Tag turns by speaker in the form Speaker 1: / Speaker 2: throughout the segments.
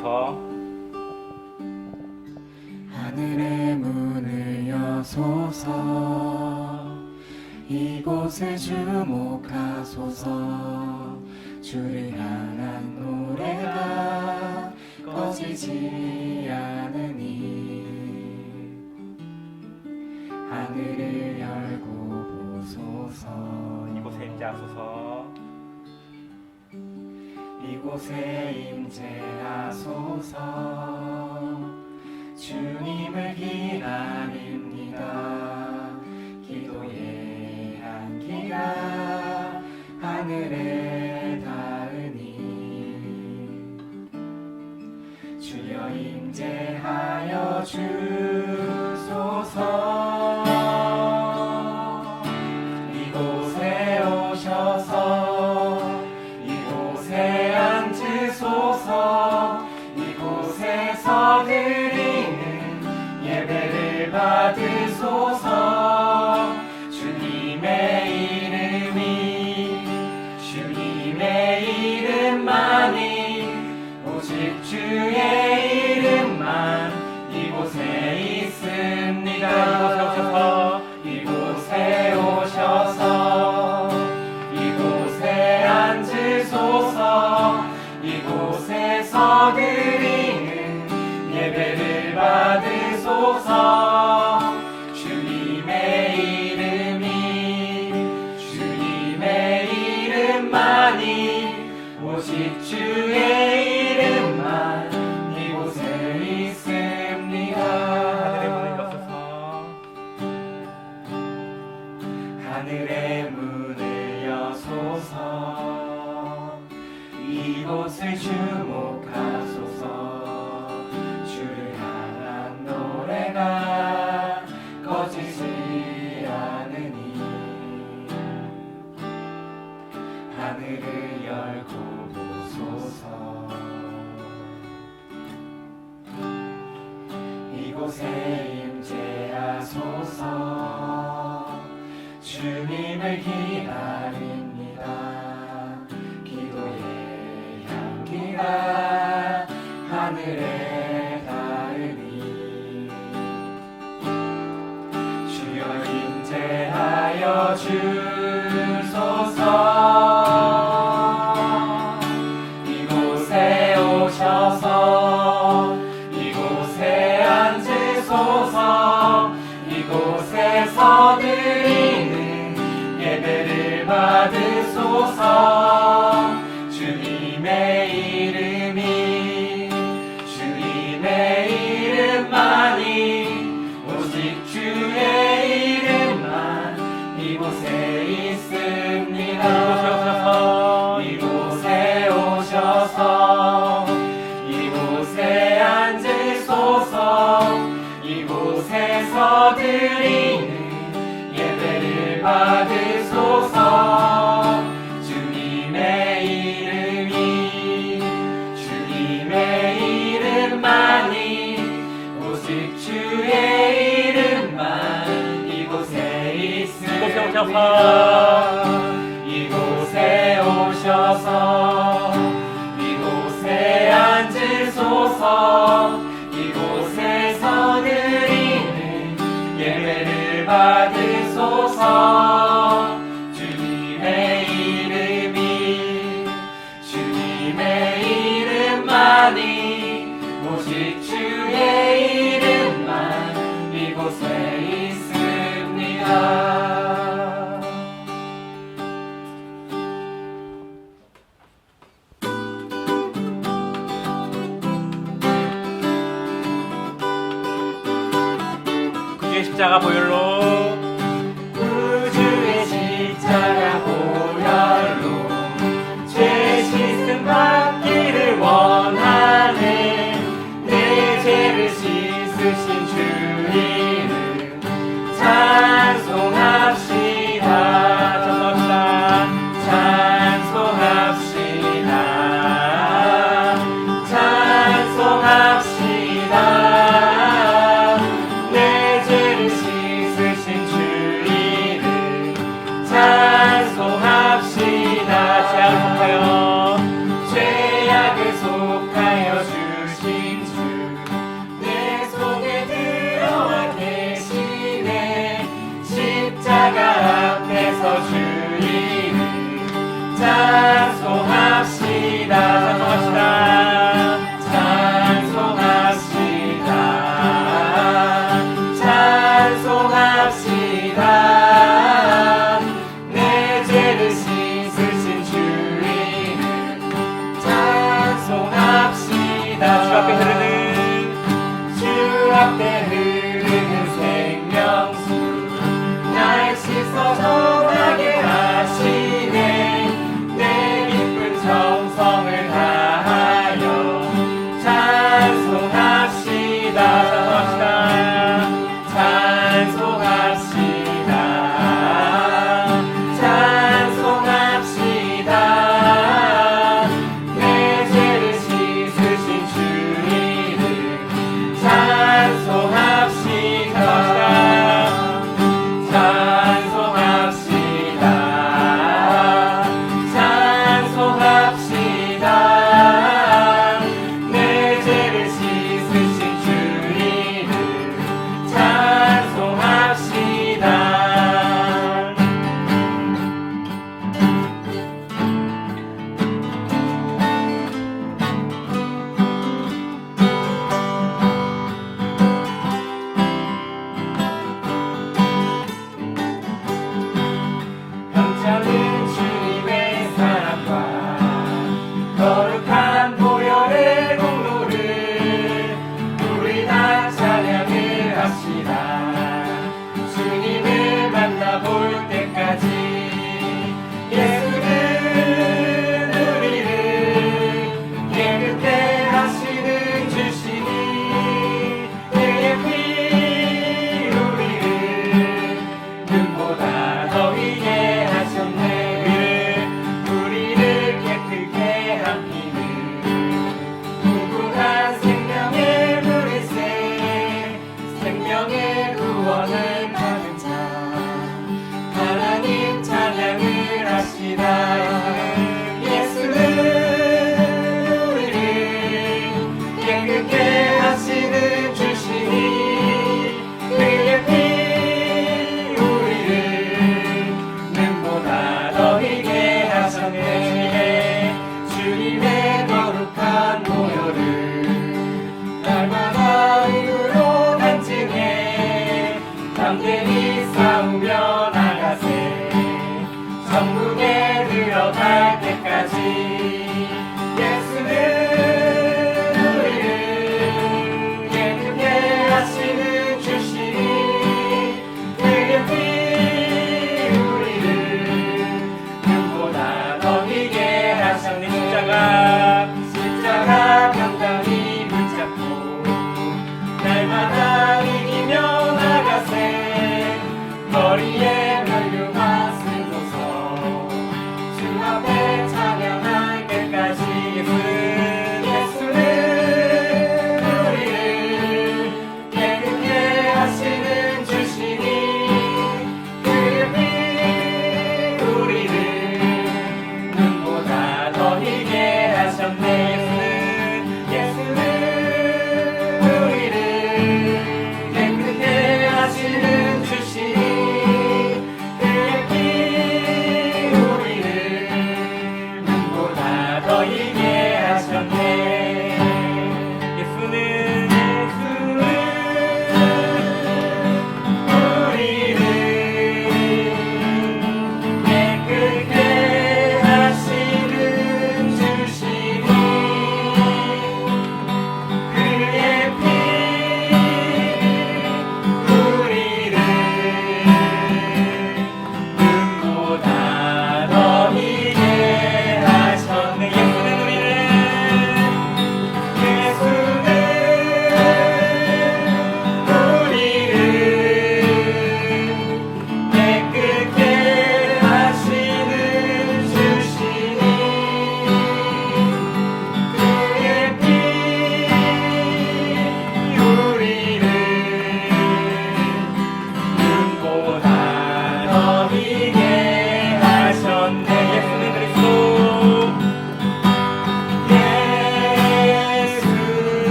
Speaker 1: 하소서.
Speaker 2: 하늘의 문을 여소서. 이곳을 주목하소서. 주를 향한 노래가 꺼지지 않으니 하늘을 열고 보소서.
Speaker 1: 이곳에 임재하소서.
Speaker 2: 이곳에 임재하소서. 주님을 기다립니다. 기도의 향기가 하늘에 닿으니 주여 임재하여 주소서. 이곳에 오셔서 이곳에 앉으소서. 이곳에서 드리는 예배를 받으소서. 주님의 이름만이 오직 주의 이름만 이곳에 있습니다. 이곳에 오셔서 이곳에 앉으소서. 이곳에서 드리는 예배를 받으소서. 주님의 이름만이 오직 주의 이름만 이곳에 있습니다. 하늘의 문을 여소서. 이곳을 주목하소서. 주를 향한 노래가 꺼지지 않으니 하늘을 열고 보소서. 이곳에 임재하소서. 주님을 기다립니다. 기도의 향기가 하늘에 닿으니 주여 임재하여 주소서. 이곳에 오셔서 이곳에 앉으소서. 이곳에서 드리는 예배를 받으소서. 주님의 이름만이 오직 주의 이름만 이곳에 있습니다. 이곳에 오셔서 이곳에 앉으소서. 이곳에서 드리는 예배를 받으소서. 주님의 이름만이 오직 주의 이름만 이곳에 있습니다. 이곳에 오셔서 이곳에 앉으소서. 이곳에서 드리는 예배를 받으소서. 주님의 이름만이 오직 주의 이름만 이곳에 있습니다.
Speaker 1: 구주의 십자가 보혈로
Speaker 2: 구주의 십자가 보혈로 죄 씻음 받기를 원하네. 내 죄를 씻으신 주 이름 찬송합시다. 찬송합시다. 내 죄를 씻으신 정하게 하시네 내 기쁜 정성을 다하여 찬송합시다 찬송합시다 찬송합시다 내 죄를 씻으신 주 이름 찬송합시다 찬송합시다 찬송합시다 내 죄를 씻으신 주 이름 찬송합시다 감사는 주님의 사랑과 거룩한 보혈의 공로를 우리 다 찬양을 합시다 주님을 만나볼 때까지 예수는 우리를 깨끗게 하시는 주시니 그의 피 우리를 눈보다 더 위에 하셨네 우리를 깨끗게 함기는 무궁한 생명의 물일새 생명의 구원을 받은 자 하나님 찬양을 합시다 예수는 우리를 깨끗게 하시는 주시니 그의 피 우리를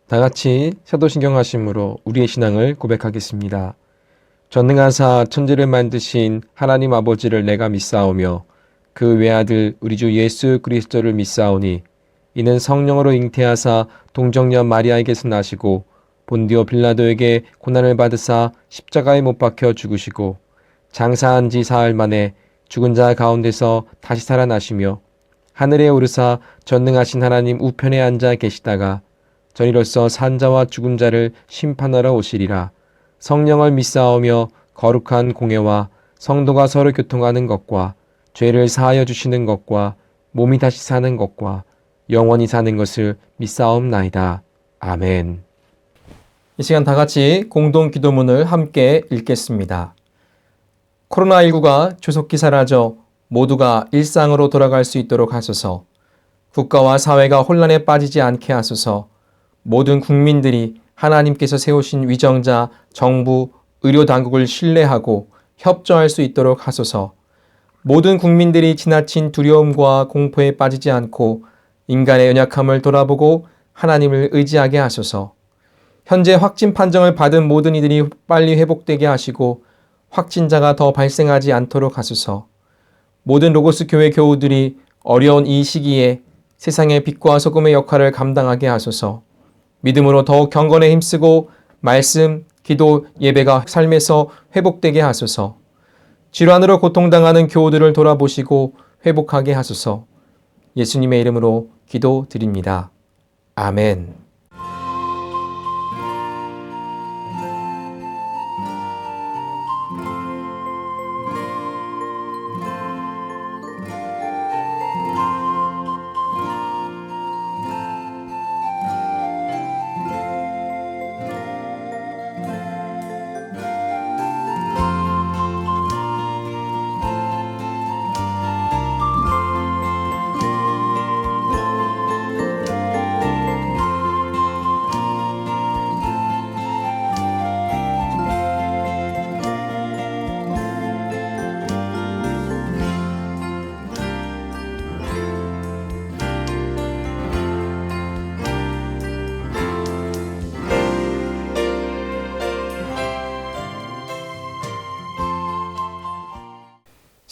Speaker 3: 다 같이 사도신경 하심으로 우리의 신앙을 고백하겠습니다. 전능하사 천지를 만드신 하나님 아버지를 내가 믿사오며 그 외아들 우리 주 예수 그리스도를 믿사오니 이는 성령으로 잉태하사 동정녀 마리아에게서 나시고 본디오 빌라도에게 고난을 받으사 십자가에 못 박혀 죽으시고 장사한 지 사흘 만에 죽은 자 가운데서 다시 살아나시며 하늘에 오르사 전능하신 하나님 우편에 앉아 계시다가 전이로서 산자와 죽은 자를 심판하러 오시리라. 성령을 믿사오며 거룩한 공예와 성도가 서로 교통하는 것과 죄를 사하여 주시는 것과 몸이 다시 사는 것과 영원히 사는 것을 믿사옵나이다. 아멘. 이 시간 다 같이 공동 기도문을 함께 읽겠습니다. 코로나19가 조속히 사라져 모두가 일상으로 돌아갈 수 있도록 하소서. 국가와 사회가 혼란에 빠지지 않게 하소서. 모든 국민들이 하나님께서 세우신 위정자, 정부, 의료당국을 신뢰하고 협조할 수 있도록 하소서. 모든 국민들이 지나친 두려움과 공포에 빠지지 않고 인간의 연약함을 돌아보고 하나님을 의지하게 하소서. 현재 확진 판정을 받은 모든 이들이 빨리 회복되게 하시고 확진자가 더 발생하지 않도록 하소서. 모든 로고스 교회 교우들이 어려운 이 시기에 세상의 빛과 소금의 역할을 감당하게 하소서. 믿음으로 더욱 경건에 힘쓰고 말씀, 기도, 예배가 삶에서 회복되게 하소서. 질환으로 고통당하는 교우들을 돌아보시고 회복하게 하소서. 예수님의 이름으로 기도드립니다. 아멘.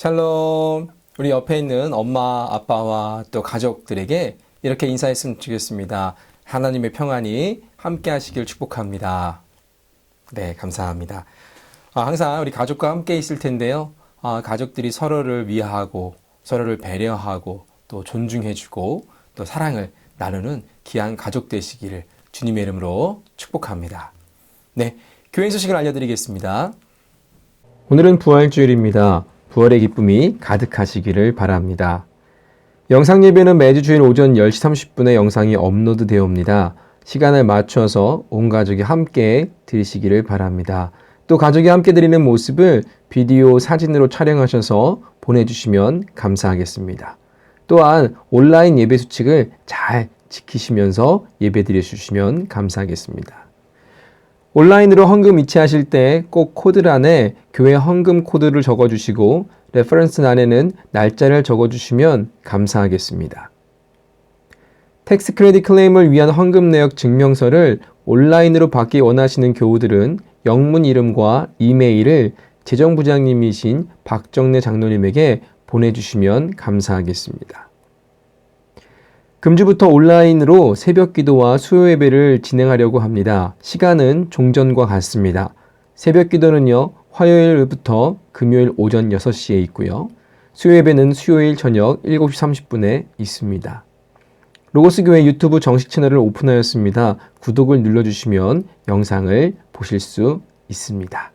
Speaker 3: 샬롬. 우리 옆에 있는 엄마, 아빠와 또 가족들에게 이렇게 인사했으면 좋겠습니다. 하나님의 평안이 함께 하시길 축복합니다. 네, 감사합니다. 항상 우리 가족과 함께 있을 텐데요. 가족들이 서로를 위하고 서로를 배려하고 또 존중해주고 또 사랑을 나누는 귀한 가족 되시기를 주님의 이름으로 축복합니다. 네, 교회 소식을 알려드리겠습니다. 오늘은 부활주일입니다. 부활의 기쁨이 가득하시기를 바랍니다. 영상 예배는 매주 주일 오전 10시 30분에 영상이 업로드되어 옵니다. 시간을 맞춰서 온 가족이 함께 들으시기를 바랍니다. 또 가족이 함께 드리는 모습을 비디오 사진으로 촬영하셔서 보내주시면 감사하겠습니다. 또한 온라인 예배 수칙을 잘 지키시면서 예배 드려주시면 감사하겠습니다. 온라인으로 헌금 이체하실 때 꼭 코드란에 교회 헌금 코드를 적어주시고 레퍼런스란에는 날짜를 적어주시면 감사하겠습니다. 텍스 크레딧 클레임을 위한 헌금 내역 증명서를 온라인으로 받기 원하시는 교우들은 영문 이름과 이메일을 재정부장님이신 박정래 장로님에게 보내주시면 감사하겠습니다. 금주부터 온라인으로 새벽 기도와 수요 예배를 진행하려고 합니다. 시간은 종전과 같습니다. 새벽 기도는요, 화요일부터 금요일 오전 6시에 있고요. 수요 예배는 수요일 저녁 7시 30분에 있습니다. 로고스 교회 유튜브 정식 채널을 오픈하였습니다. 구독을 눌러주시면 영상을 보실 수 있습니다.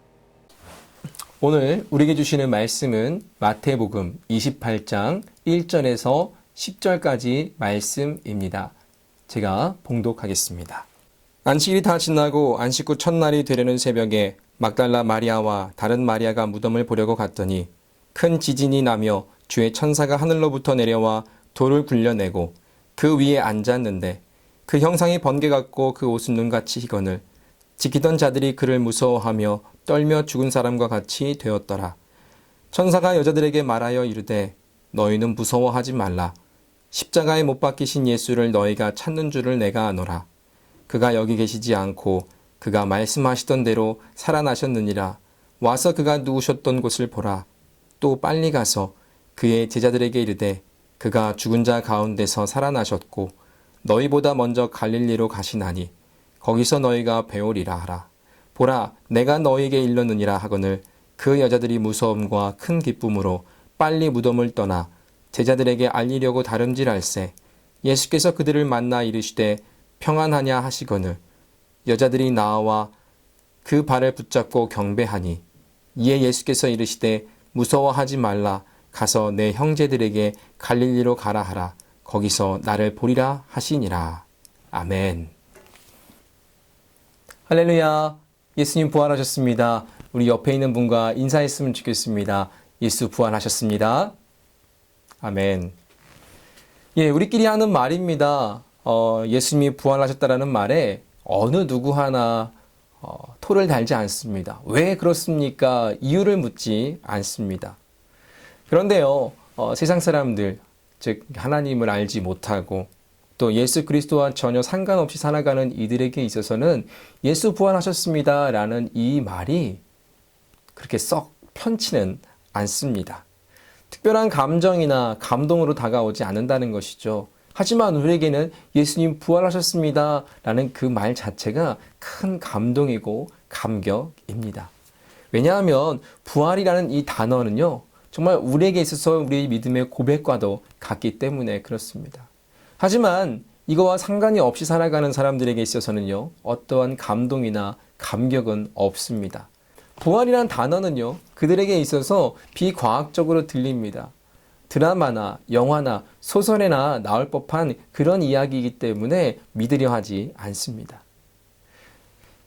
Speaker 3: 오늘 우리에게 주시는 말씀은 마태복음 28장 1절에서 10절까지 말씀입니다. 제가 봉독하겠습니다. 안식일이 다 지나고 안식 후 첫날이 되려는 새벽에 막달라 마리아와 다른 마리아가 무덤을 보려고 갔더니 큰 지진이 나며 주의 천사가 하늘로부터 내려와 돌을 굴려내고 그 위에 앉았는데 그 형상이 번개 같고 그 옷은 눈같이 희거늘 지키던 자들이 그를 무서워하며 떨며 죽은 사람과 같이 되었더라. 천사가 여자들에게 말하여 이르되 너희는 무서워하지 말라. 십자가에 못 박히신 예수를 너희가 찾는 줄을 내가 아노라. 그가 여기 계시지 않고 그가 말씀하시던 대로 살아나셨느니라. 와서 그가 누우셨던 곳을 보라. 또 빨리 가서 그의 제자들에게 이르되 그가 죽은 자 가운데서 살아나셨고 너희보다 먼저 갈릴리로 가시나니 거기서 너희가 배우리라 하라. 보라, 내가 너희에게 일렀느니라 하거늘 그 여자들이 무서움과 큰 기쁨으로 빨리 무덤을 떠나 제자들에게 알리려고 다름질할세. 예수께서 그들을 만나 이르시되 평안하냐 하시거늘 여자들이 나와 그 발을 붙잡고 경배하니 이에 예수께서 이르시되 무서워하지 말라. 가서 내 형제들에게 갈릴리로 가라 하라. 거기서 나를 보리라 하시니라. 아멘. 할렐루야. 예수님 부활하셨습니다. 우리 옆에 있는 분과 인사했으면 좋겠습니다. 예수 부활하셨습니다. 아멘. 예, 우리끼리 하는 말입니다. 예수님이 부활하셨다라는 말에 어느 누구 하나 토를 달지 않습니다. 왜 그렇습니까? 이유를 묻지 않습니다. 그런데요, 세상 사람들, 즉 하나님을 알지 못하고 또 예수 그리스도와 전혀 상관없이 살아가는 이들에게 있어서는 예수 부활하셨습니다 라는 이 말이 그렇게 썩 편치는 않습니다. 특별한 감정이나 감동으로 다가오지 않는다는 것이죠. 하지만 우리에게는 예수님 부활하셨습니다 라는 그 말 자체가 큰 감동이고 감격입니다. 왜냐하면 부활이라는 이 단어는요, 정말 우리에게 있어서 우리의 믿음의 고백과도 같기 때문에 그렇습니다. 하지만 이거와 상관이 없이 살아가는 사람들에게 있어서는요, 어떠한 감동이나 감격은 없습니다. 부활이라는 단어는요, 그들에게 있어서 비과학적으로 들립니다. 드라마나 영화나 소설에나 나올 법한 그런 이야기이기 때문에 믿으려 하지 않습니다.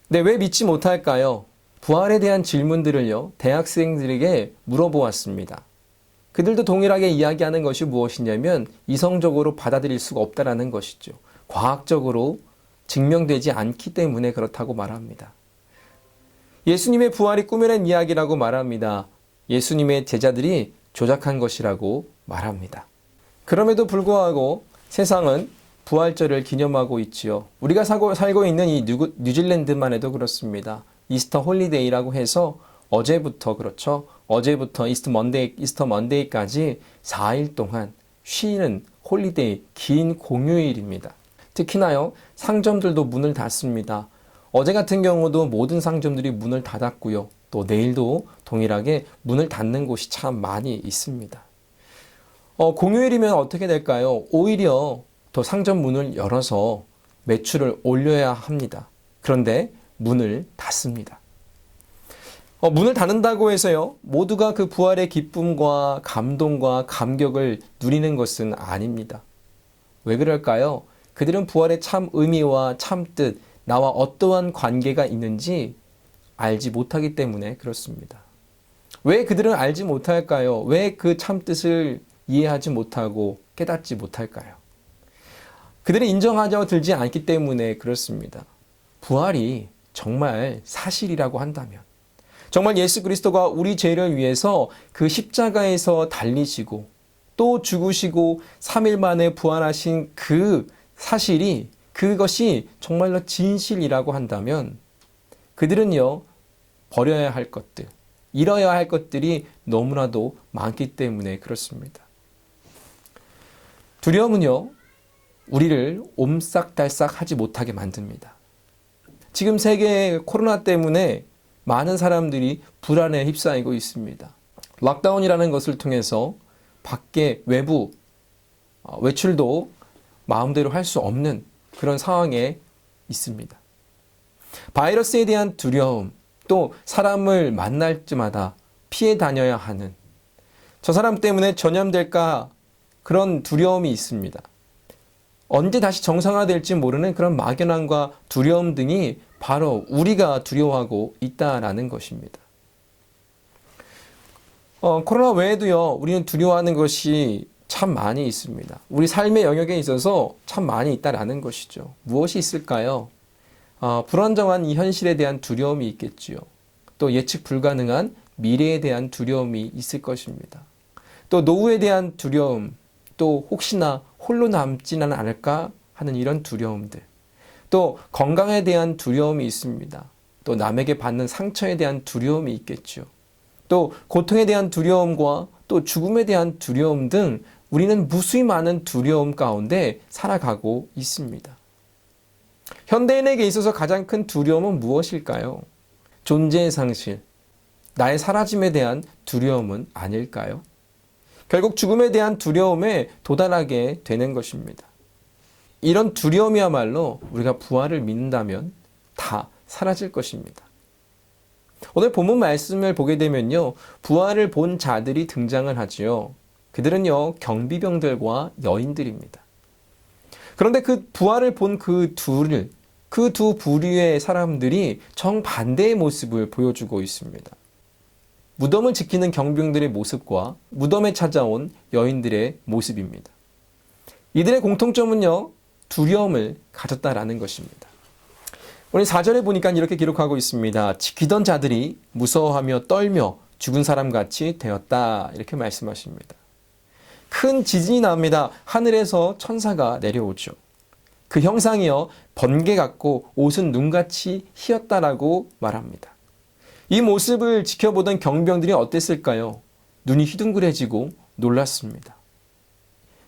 Speaker 3: 근데 왜 믿지 못할까요? 부활에 대한 질문들을요, 대학생들에게 물어보았습니다. 그들도 동일하게 이야기하는 것이 무엇이냐면 이성적으로 받아들일 수가 없다는 것이죠. 과학적으로 증명되지 않기 때문에 그렇다고 말합니다. 예수님의 부활이 꾸며낸 이야기라고 말합니다. 예수님의 제자들이 조작한 것이라고 말합니다. 그럼에도 불구하고 세상은 부활절을 기념하고 있지요. 우리가 살고 있는 이 뉴질랜드만 해도 그렇습니다. 이스터 홀리데이라고 해서 어제부터 그렇죠. 어제부터 이스터 먼데이까지 4일 동안 쉬는 홀리데이, 긴 공휴일입니다. 특히나요, 상점들도 문을 닫습니다. 어제 같은 경우도 모든 상점들이 문을 닫았고요. 또 내일도 동일하게 문을 닫는 곳이 참 많이 있습니다. 공휴일이면 어떻게 될까요? 오히려 더 상점 문을 열어서 매출을 올려야 합니다. 그런데 문을 닫습니다. 문을 닫는다고 해서요, 모두가 그 부활의 기쁨과 감동과 감격을 누리는 것은 아닙니다. 왜 그럴까요? 그들은 부활의 참 의미와 참 뜻, 나와 어떠한 관계가 있는지 알지 못하기 때문에 그렇습니다. 왜 그들은 알지 못할까요? 왜 그 참 뜻을 이해하지 못하고 깨닫지 못할까요? 그들이 인정하려 들지 않기 때문에 그렇습니다. 부활이 정말 사실이라고 한다면, 정말 예수 그리스도가 우리 죄를 위해서 그 십자가에서 달리시고 또 죽으시고 3일 만에 부활하신 그 사실이, 그것이 정말로 진실이라고 한다면 그들은요, 버려야 할 것들, 잃어야 할 것들이 너무나도 많기 때문에 그렇습니다. 두려움은요, 우리를 옴싹달싹 하지 못하게 만듭니다. 지금 세계의 코로나 때문에 많은 사람들이 불안에 휩싸이고 있습니다. 락다운이라는 것을 통해서 밖에 외출도 마음대로 할 수 없는 그런 상황에 있습니다. 바이러스에 대한 두려움, 또 사람을 만날 때마다 피해 다녀야 하는, 저 사람 때문에 전염될까, 그런 두려움이 있습니다. 언제 다시 정상화될지 모르는 그런 막연함과 두려움 등이 바로 우리가 두려워하고 있다라는 것입니다. 코로나 외에도요, 우리는 두려워하는 것이 참 많이 있습니다. 우리 삶의 영역에 있어서 참 많이 있다라는 것이죠. 무엇이 있을까요? 불안정한 이 현실에 대한 두려움이 있겠지요. 또 예측 불가능한 미래에 대한 두려움이 있을 것입니다. 또 노후에 대한 두려움, 또 혹시나 홀로 남지는 않을까 하는 이런 두려움들. 또 건강에 대한 두려움이 있습니다. 또 남에게 받는 상처에 대한 두려움이 있겠죠. 또 고통에 대한 두려움과 또 죽음에 대한 두려움 등 우리는 무수히 많은 두려움 가운데 살아가고 있습니다. 현대인에게 있어서 가장 큰 두려움은 무엇일까요? 존재의 상실, 나의 사라짐에 대한 두려움은 아닐까요? 결국 죽음에 대한 두려움에 도달하게 되는 것입니다. 이런 두려움이야말로 우리가 부활을 믿는다면 다 사라질 것입니다. 오늘 본문 말씀을 보게 되면요, 부활을 본 자들이 등장을 하지요. 그들은요, 경비병들과 여인들입니다. 그런데 그 부활을 본 그 두 부류의 사람들이 정반대의 모습을 보여주고 있습니다. 무덤을 지키는 경비병들의 모습과 무덤에 찾아온 여인들의 모습입니다. 이들의 공통점은요, 두려움을 가졌다라는 것입니다. 오늘 4절에 보니까 이렇게 기록하고 있습니다. 지키던 자들이 무서워하며 떨며 죽은 사람같이 되었다. 이렇게 말씀하십니다. 큰 지진이 납니다. 하늘에서 천사가 내려오죠. 그 형상이요, 번개 같고 옷은 눈같이 희었다라고 말합니다. 이 모습을 지켜보던 경비병들이 어땠을까요? 눈이 휘둥그레지고 놀랐습니다.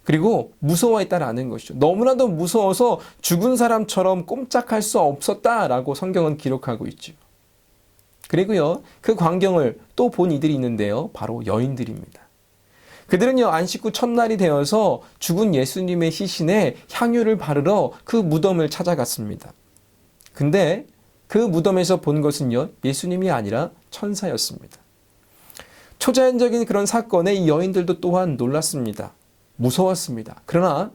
Speaker 3: 그리고 무서워했다라는 것이죠. 너무나도 무서워서 죽은 사람처럼 꼼짝할 수 없었다라고 성경은 기록하고 있죠. 그리고요, 그 광경을 또 본 이들이 있는데요, 바로 여인들입니다. 그들은요, 안식 후 첫날이 되어서 죽은 예수님의 시신에 향유를 바르러 그 무덤을 찾아갔습니다. 근데 그 무덤에서 본 것은요, 예수님이 아니라 천사였습니다. 초자연적인 그런 사건에 이 여인들도 또한 놀랐습니다. 무서웠습니다. 그러나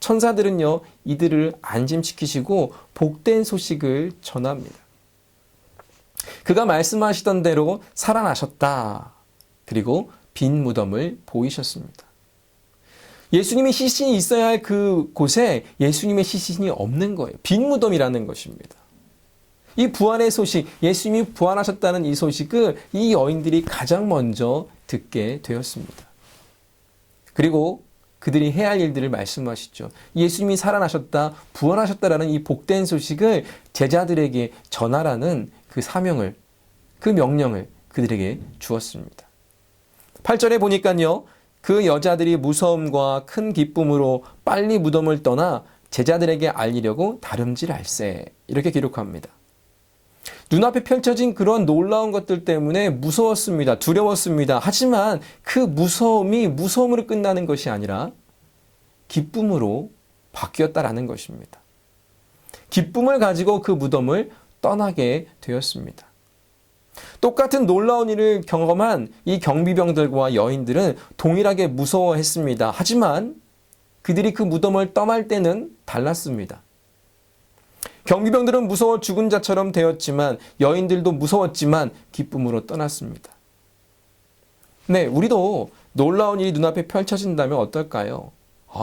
Speaker 3: 천사들은요, 이들을 안심시키시고 복된 소식을 전합니다. 그가 말씀하시던 대로 살아나셨다. 그리고 빈 무덤을 보이셨습니다. 예수님의 시신이 있어야 할 그 곳에 예수님의 시신이 없는 거예요. 빈 무덤이라는 것입니다. 이 부활의 소식, 예수님이 부활하셨다는 이 소식을 이 여인들이 가장 먼저 듣게 되었습니다. 그리고 그들이 해야 할 일들을 말씀하시죠. 예수님이 살아나셨다, 부활하셨다라는 이 복된 소식을 제자들에게 전하라는 그 사명을, 그 명령을 그들에게 주었습니다. 8절에 보니까요, 그 여자들이 무서움과 큰 기쁨으로 빨리 무덤을 떠나 제자들에게 알리려고 다름질할세. 이렇게 기록합니다. 눈앞에 펼쳐진 그런 놀라운 것들 때문에 무서웠습니다. 두려웠습니다. 하지만 그 무서움이 무서움으로 끝나는 것이 아니라 기쁨으로 바뀌었다라는 것입니다. 기쁨을 가지고 그 무덤을 떠나게 되었습니다. 똑같은 놀라운 일을 경험한 이 경비병들과 여인들은 동일하게 무서워했습니다. 하지만 그들이 그 무덤을 떠날 때는 달랐습니다. 경비병들은 무서워 죽은 자처럼 되었지만 여인들도 무서웠지만 기쁨으로 떠났습니다. 네, 우리도 놀라운 일이 눈앞에 펼쳐진다면 어떨까요?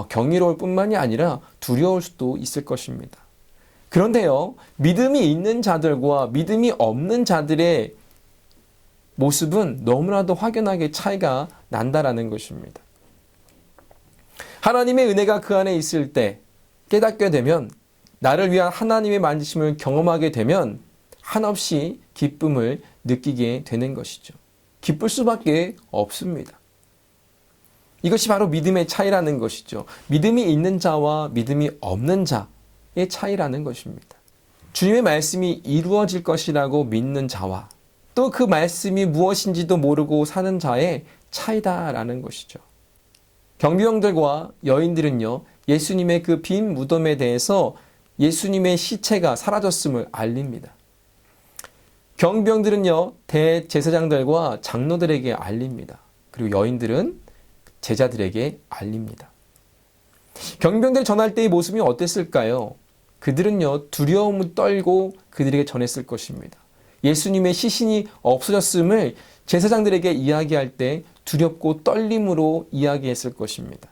Speaker 3: 경이로울 뿐만이 아니라 두려울 수도 있을 것입니다. 그런데요, 믿음이 있는 자들과 믿음이 없는 자들의 모습은 너무나도 확연하게 차이가 난다라는 것입니다. 하나님의 은혜가 그 안에 있을 때 깨닫게 되면, 나를 위한 하나님의 만지심을 경험하게 되면 한없이 기쁨을 느끼게 되는 것이죠. 기쁠 수밖에 없습니다. 이것이 바로 믿음의 차이라는 것이죠. 믿음이 있는 자와 믿음이 없는 자의 차이라는 것입니다. 주님의 말씀이 이루어질 것이라고 믿는 자와 또 그 말씀이 무엇인지도 모르고 사는 자의 차이다라는 것이죠. 경비병들과 여인들은요, 예수님의 그 빈 무덤에 대해서 예수님의 시체가 사라졌음을 알립니다. 경비병들은요, 대제사장들과 장로들에게 알립니다. 그리고 여인들은 제자들에게 알립니다. 경비병들이 전할 때의 모습이 어땠을까요? 그들은요, 두려움을 떨고 그들에게 전했을 것입니다. 예수님의 시신이 없어졌음을 제사장들에게 이야기할 때 두렵고 떨림으로 이야기했을 것입니다.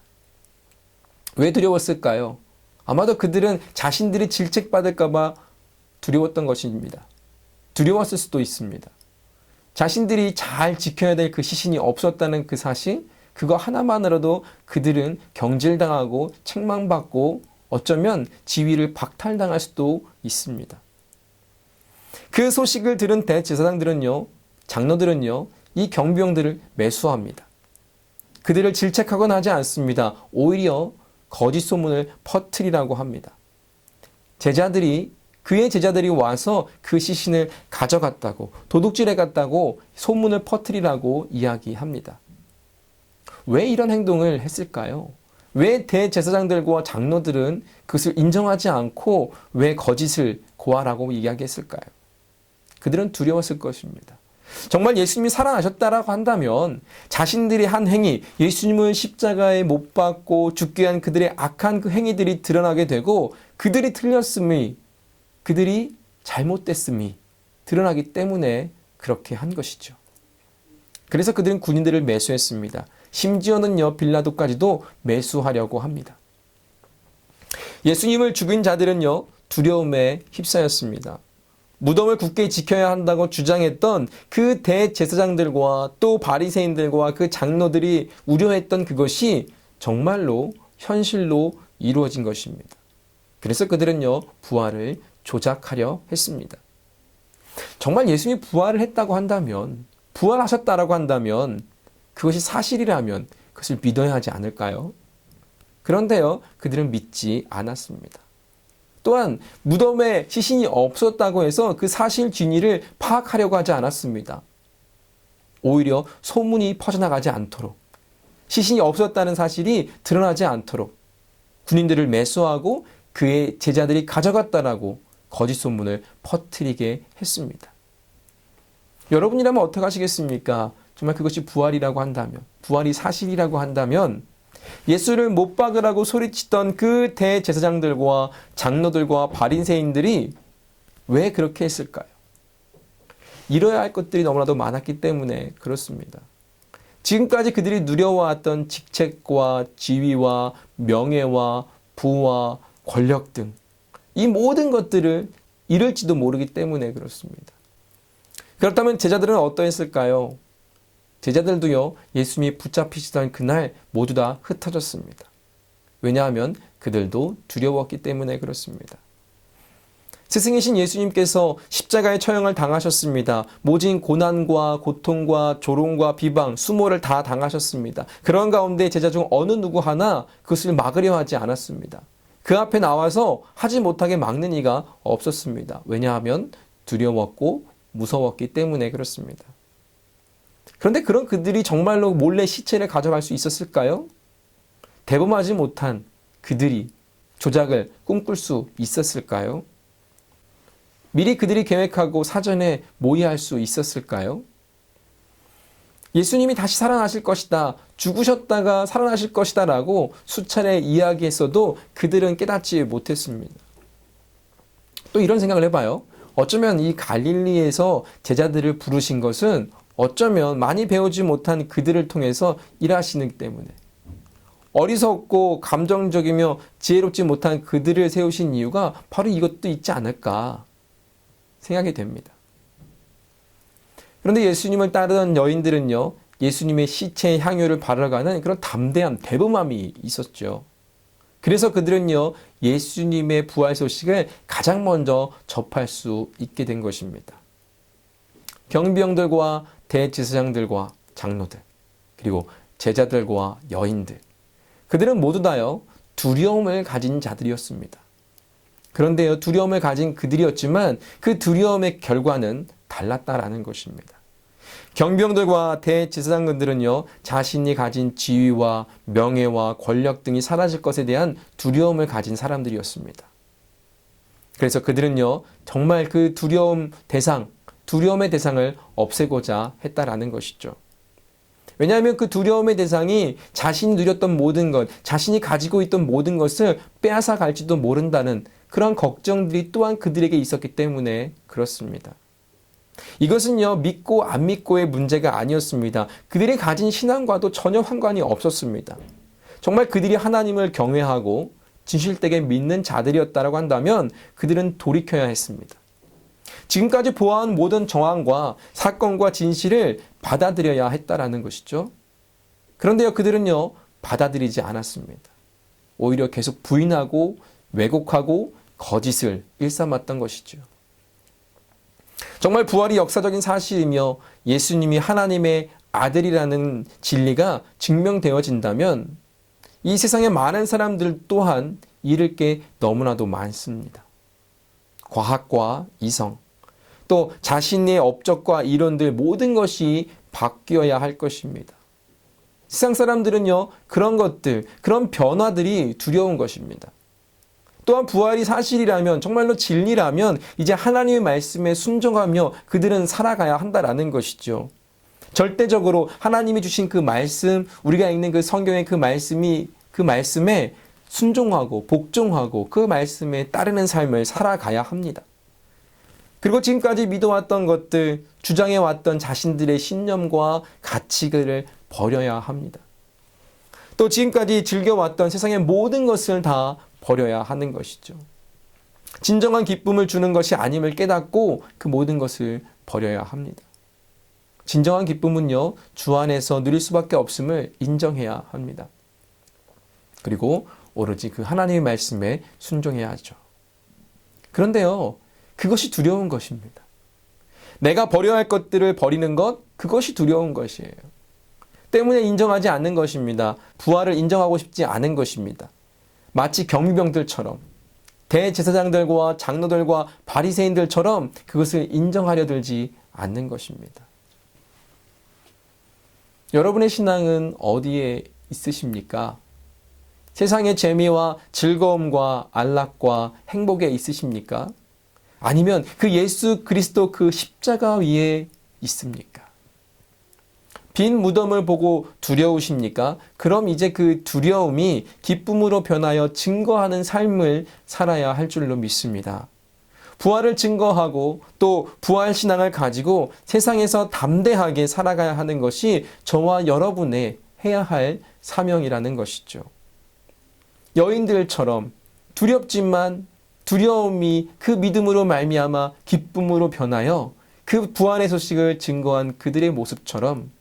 Speaker 3: 왜 두려웠을까요? 아마도 그들은 자신들이 질책받을까봐 두려웠던 것입니다. 두려웠을 수도 있습니다. 자신들이 잘 지켜야 될 그 시신이 없었다는 그 사실, 그거 하나만으로도 그들은 경질당하고 책망받고 어쩌면 지위를 박탈당할 수도 있습니다. 그 소식을 들은 대제사장들은요, 장로들은요, 이 경비병들을 매수합니다. 그들을 질책하거나 하지 않습니다. 오히려 거짓 소문을 퍼뜨리라고 합니다. 그의 제자들이 와서 그 시신을 가져갔다고, 도둑질해 갔다고 소문을 퍼뜨리라고 이야기합니다. 왜 이런 행동을 했을까요? 왜 대제사장들과 장로들은 그것을 인정하지 않고 왜 거짓을 고하라고 이야기했을까요? 그들은 두려웠을 것입니다. 정말 예수님이 살아나셨다라고 한다면 자신들이 한 행위, 예수님을 십자가에 못 박고 죽게 한 그들의 악한 그 행위들이 드러나게 되고 그들이 틀렸음이, 그들이 잘못됐음이 드러나기 때문에 그렇게 한 것이죠. 그래서 그들은 군인들을 매수했습니다. 심지어는요, 빌라도까지도 매수하려고 합니다. 예수님을 죽인 자들은요, 두려움에 휩싸였습니다. 무덤을 굳게 지켜야 한다고 주장했던 그 대제사장들과 또 바리새인들과 그 장로들이 우려했던 그것이 정말로 현실로 이루어진 것입니다. 그래서 그들은요, 부활을 조작하려 했습니다. 정말 예수님이 부활을 했다고 한다면, 부활하셨다라고 한다면 그것이 사실이라면 그것을 믿어야 하지 않을까요? 그런데요, 그들은 믿지 않았습니다. 또한 무덤에 시신이 없었다고 해서 그 사실 진위를 파악하려고 하지 않았습니다. 오히려 소문이 퍼져나가지 않도록, 시신이 없었다는 사실이 드러나지 않도록 군인들을 매수하고 그의 제자들이 가져갔다라고 거짓 소문을 퍼뜨리게 했습니다. 여러분이라면 어떻게 하시겠습니까? 정말 그것이 부활이라고 한다면, 부활이 사실이라고 한다면 예수를 못 박으라고 소리치던 그 대제사장들과 장로들과 바리새인들이 왜 그렇게 했을까요? 이뤄야 할 것들이 너무나도 많았기 때문에 그렇습니다. 지금까지 그들이 누려왔던 직책과 지위와 명예와 부와 권력 등 이 모든 것들을 잃을지도 모르기 때문에 그렇습니다. 그렇다면 제자들은 어떠했을까요? 제자들도요, 예수님이 붙잡히시던 그날 모두 다 흩어졌습니다. 왜냐하면 그들도 두려웠기 때문에 그렇습니다. 스승이신 예수님께서 십자가의 처형을 당하셨습니다. 모진 고난과 고통과 조롱과 비방, 수모를 다 당하셨습니다. 그런 가운데 제자 중 어느 누구 하나 그것을 막으려 하지 않았습니다. 그 앞에 나와서 하지 못하게 막는 이가 없었습니다. 왜냐하면 두려웠고 무서웠기 때문에 그렇습니다. 그런데 그런 그들이 정말로 몰래 시체를 가져갈 수 있었을까요? 대범하지 못한 그들이 조작을 꿈꿀 수 있었을까요? 미리 그들이 계획하고 사전에 모의할 수 있었을까요? 예수님이 다시 살아나실 것이다, 죽으셨다가 살아나실 것이다 라고 수차례 이야기했어도 그들은 깨닫지 못했습니다. 또 이런 생각을 해봐요. 어쩌면 이 갈릴리에서 제자들을 부르신 것은 어쩌면 많이 배우지 못한 그들을 통해서 일하시기 때문에, 어리석고 감정적이며 지혜롭지 못한 그들을 세우신 이유가 바로 이것도 있지 않을까 생각이 됩니다. 그런데 예수님을 따르던 여인들은요, 예수님의 시체의 향유를 바라가는 그런 담대함, 대범함이 있었죠. 그래서 그들은요, 예수님의 부활 소식을 가장 먼저 접할 수 있게 된 것입니다. 경비병들과 대제사장들과 장로들, 그리고 제자들과 여인들, 그들은 모두 다요, 두려움을 가진 자들이었습니다. 그런데요, 두려움을 가진 그들이었지만 그 두려움의 결과는 달랐다라는 것입니다. 경비병들과 대제사장들은요, 자신이 가진 지위와 명예와 권력 등이 사라질 것에 대한 두려움을 가진 사람들이었습니다. 그래서 그들은요, 정말 그 두려움의 대상을 없애고자 했다라는 것이죠. 왜냐하면 그 두려움의 대상이 자신이 누렸던 모든 것, 자신이 가지고 있던 모든 것을 빼앗아 갈지도 모른다는 그런 걱정들이 또한 그들에게 있었기 때문에 그렇습니다. 이것은요, 믿고 안 믿고의 문제가 아니었습니다. 그들이 가진 신앙과도 전혀 상관이 없었습니다. 정말 그들이 하나님을 경외하고 진실되게 믿는 자들이었다고 한다면 그들은 돌이켜야 했습니다. 지금까지 보아온 모든 정황과 사건과 진실을 받아들여야 했다라는 것이죠. 그런데요, 그들은요, 받아들이지 않았습니다. 오히려 계속 부인하고 왜곡하고 거짓을 일삼았던 것이죠. 정말 부활이 역사적인 사실이며 예수님이 하나님의 아들이라는 진리가 증명되어진다면 이 세상의 많은 사람들 또한 잃을 게 너무나도 많습니다. 과학과 이성, 또 자신의 업적과 이론들 모든 것이 바뀌어야 할 것입니다. 세상 사람들은요, 그런 것들, 그런 변화들이 두려운 것입니다. 또한 부활이 사실이라면, 정말로 진리라면 이제 하나님의 말씀에 순종하며 그들은 살아가야 한다라는 것이죠. 절대적으로 하나님이 주신 그 말씀, 우리가 읽는 그 성경의 그 말씀에 순종하고 복종하고 그 말씀에 따르는 삶을 살아가야 합니다. 그리고 지금까지 믿어왔던 것들, 주장해왔던 자신들의 신념과 가치를 버려야 합니다. 또 지금까지 즐겨왔던 세상의 모든 것을 다 버려야 하는 것이죠. 진정한 기쁨을 주는 것이 아님을 깨닫고 그 모든 것을 버려야 합니다. 진정한 기쁨은요, 주 안에서 누릴 수밖에 없음을 인정해야 합니다. 그리고 오로지 그 하나님의 말씀에 순종해야 하죠. 그런데요, 그것이 두려운 것입니다. 내가 버려야 할 것들을 버리는 것, 그것이 두려운 것이에요. 때문에 인정하지 않는 것입니다. 부활을 인정하고 싶지 않은 것입니다. 마치 경비병들처럼, 대제사장들과 장로들과 바리새인들처럼 그것을 인정하려 들지 않는 것입니다. 여러분의 신앙은 어디에 있으십니까? 세상의 재미와 즐거움과 안락과 행복에 있으십니까? 아니면 그 예수 그리스도 그 십자가 위에 있습니까? 빈 무덤을 보고 두려우십니까? 그럼 이제 그 두려움이 기쁨으로 변하여 증거하는 삶을 살아야 할 줄로 믿습니다. 부활을 증거하고 또 부활 신앙을 가지고 세상에서 담대하게 살아가야 하는 것이 저와 여러분의 해야 할 사명이라는 것이죠. 여인들처럼 두렵지만 두려움이 그 믿음으로 말미암아 기쁨으로 변하여 그 부활의 소식을 증거한 그들의 모습처럼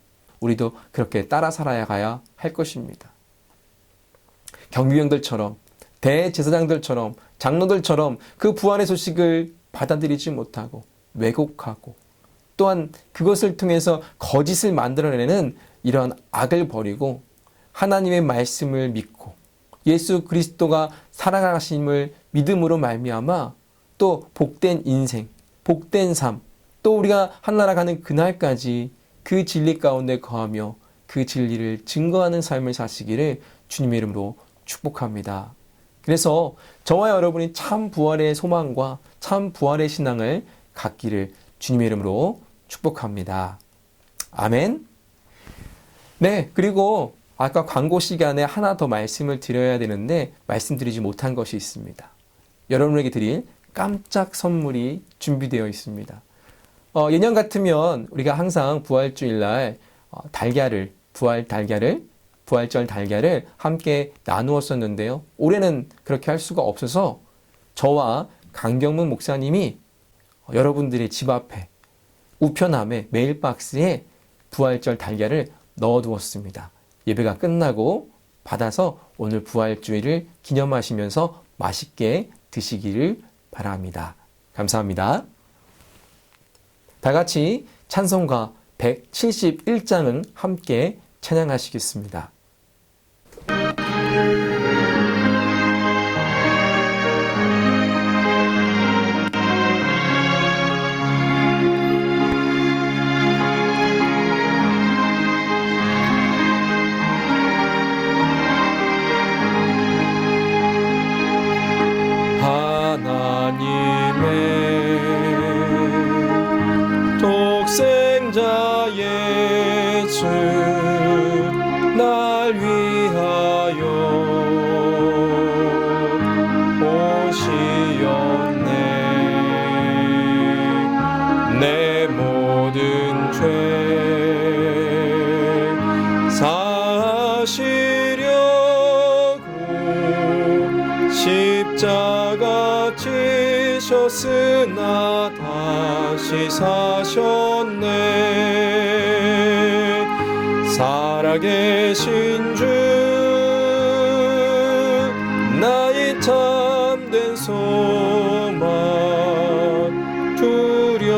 Speaker 3: 우리도 그렇게 따라 살아가야 할 것입니다. 경비병들처럼, 대제사장들처럼, 장로들처럼 그 부활의 소식을 받아들이지 못하고 왜곡하고 또한 그것을 통해서 거짓을 만들어내는 이러한 악을 버리고 하나님의 말씀을 믿고 예수 그리스도가 살아가심을 믿음으로 말미암아 또 복된 인생, 복된 삶, 또 우리가 하늘나라 가는 그날까지 그 진리 가운데 거하며 그 진리를 증거하는 삶을 사시기를 주님의 이름으로 축복합니다. 그래서 저와 여러분이 참 부활의 소망과 참 부활의 신앙을 갖기를 주님의 이름으로 축복합니다. 아멘. 네, 그리고 아까 광고 시간에 하나 더 말씀을 드려야 되는데 말씀드리지 못한 것이 있습니다. 여러분에게 드릴 깜짝 선물이 준비되어 있습니다. 예년 같으면 우리가 항상 부활주일날 부활절 달걀을 함께 나누었었는데요. 올해는 그렇게 할 수가 없어서 저와 강경문 목사님이 여러분들의 집 앞에 우편함에 메일박스에 부활절 달걀을 넣어두었습니다. 예배가 끝나고 받아서 오늘 부활주일을 기념하시면서 맛있게 드시기를 바랍니다. 감사합니다. 다 같이 찬송가 171장을 함께 찬양하시겠습니다. 독생자 예수 날 위하여 오시었네. 내 모든 죄 사시려고 십자가 지셨으나 다시 사셨네. 살아계신 주 나의 참 참된 소망 두려움이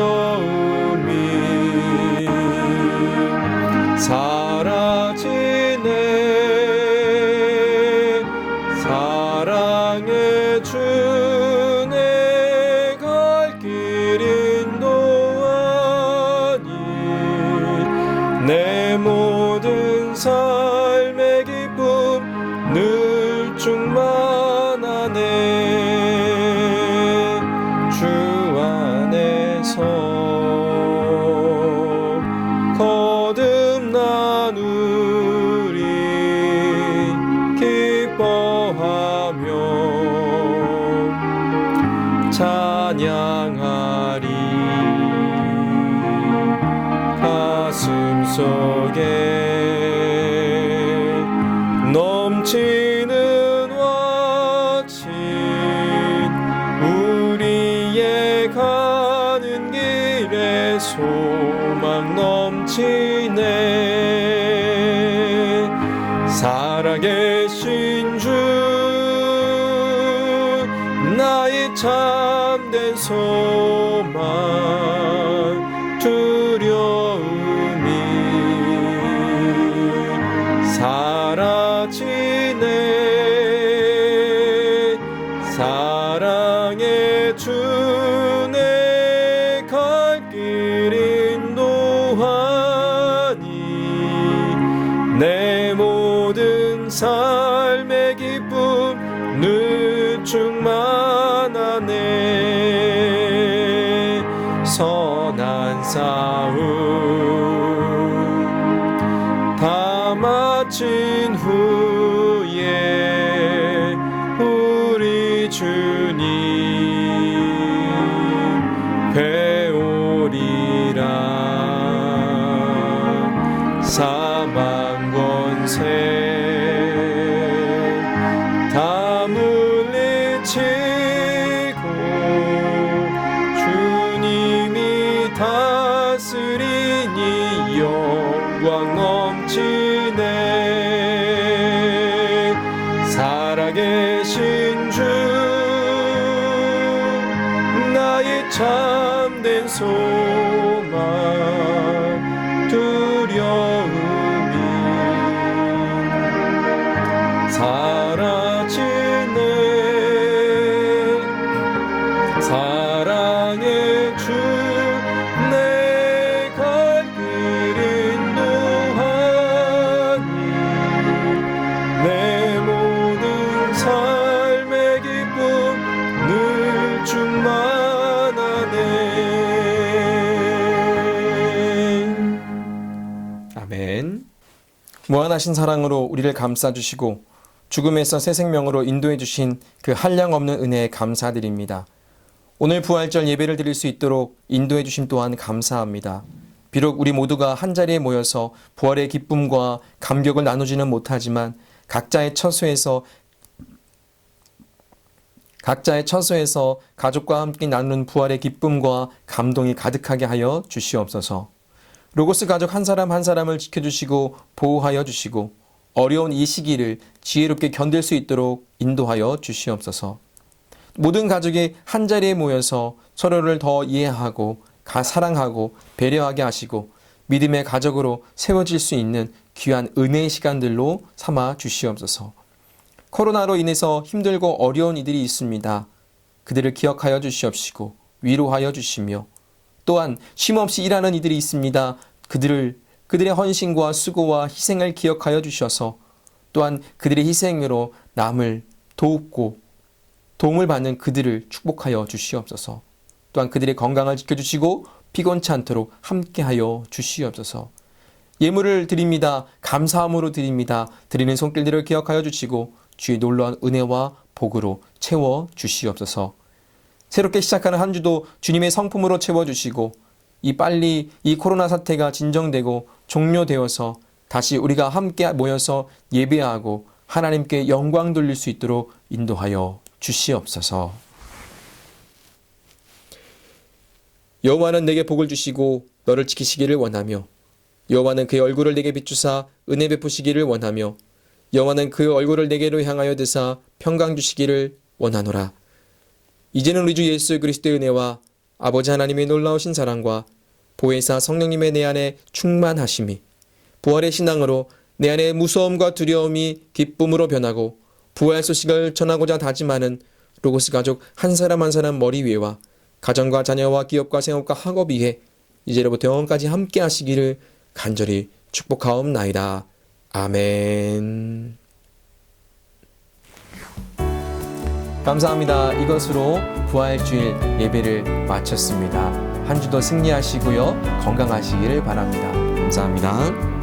Speaker 3: 사라지네. 사랑의 주 내 갈 길 인도하니 내 모든 삶의 기쁨 늘 충만하네. 주 안에서 거듭나누리 기뻐하며 찬양하리. 가슴 속에 넘치는 와친 우리의 가는 길에 소망 넘치네. 살아계신 주 나의 참된 소망 두려움이 사라지네. 사랑의 주 내 갈 길 인도하니 내 모든 삶의 기쁨 늘 충만하네. 선한 싸움 다 마친 후에 우리 주님 배우리라. 사망 권세 다 물리치고 주님이 다스리니 영광 넘치네. 살아계신 주 나의 참된 소망 두려움이 사라지네. 사랑의 주 내 갈 길 인도하니 내 모든 삶의 기쁨 늘 충만하네. 아멘. 무한하신 사랑으로 우리를 감싸주시고 죽음에서 새 생명으로 인도해 주신 그 한량없는 은혜에 감사드립니다. 오늘 부활절 예배를 드릴 수 있도록 인도해 주심 또한 감사합니다. 비록 우리 모두가 한자리에 모여서 부활의 기쁨과 감격을 나누지는 못하지만 각자의 처소에서 가족과 함께 나누는 부활의 기쁨과 감동이 가득하게 하여 주시옵소서. 로고스 가족 한 사람 한 사람을 지켜주시고 보호하여 주시고 어려운 이 시기를 지혜롭게 견딜 수 있도록 인도하여 주시옵소서. 모든 가족이 한자리에 모여서 서로를 더 이해하고 사랑하고 배려하게 하시고 믿음의 가족으로 세워질 수 있는 귀한 은혜의 시간들로 삼아 주시옵소서. 코로나로 인해서 힘들고 어려운 이들이 있습니다. 그들을 기억하여 주시옵시고 위로하여 주시며 또한 쉼없이 일하는 이들이 있습니다. 그들의 헌신과 수고와 희생을 기억하여 주셔서 또한 그들의 희생으로 남을 돕고 도움을 받는 그들을 축복하여 주시옵소서. 또한 그들의 건강을 지켜주시고 피곤치 않도록 함께하여 주시옵소서. 예물을 드립니다. 감사함으로 드립니다. 드리는 손길들을 기억하여 주시고 주의 놀라운 은혜와 복으로 채워 주시옵소서. 새롭게 시작하는 한 주도 주님의 성품으로 채워주시고 빨리 이 코로나 사태가 진정되고 종료되어서 다시 우리가 함께 모여서 예배하고 하나님께 영광 돌릴 수 있도록 인도하여 주시옵소서. 여호와는 내게 복을 주시고 너를 지키시기를 원하며 여호와는 그의 얼굴을 내게 비추사 은혜 베푸시기를 원하며 여호와는 그 얼굴을 내게로 향하여 드사 평강 주시기를 원하노라. 이제는 우리 주 예수 그리스도의 은혜와 아버지 하나님의 놀라우신 사랑과 보혜사 성령님의 내 안에 충만하심이 부활의 신앙으로 내 안에 무서움과 두려움이 기쁨으로 변하고 부활 소식을 전하고자 다짐하는 로고스 가족 한 사람 한 사람 머리 위에와 가정과 자녀와 기업과 생업과 학업 위에 이제로부터 영원까지 함께 하시기를 간절히 축복하옵나이다. 아멘. 감사합니다. 이것으로 부활주일 예배를 마쳤습니다. 한 주도 승리하시고요. 건강하시기를 바랍니다. 감사합니다.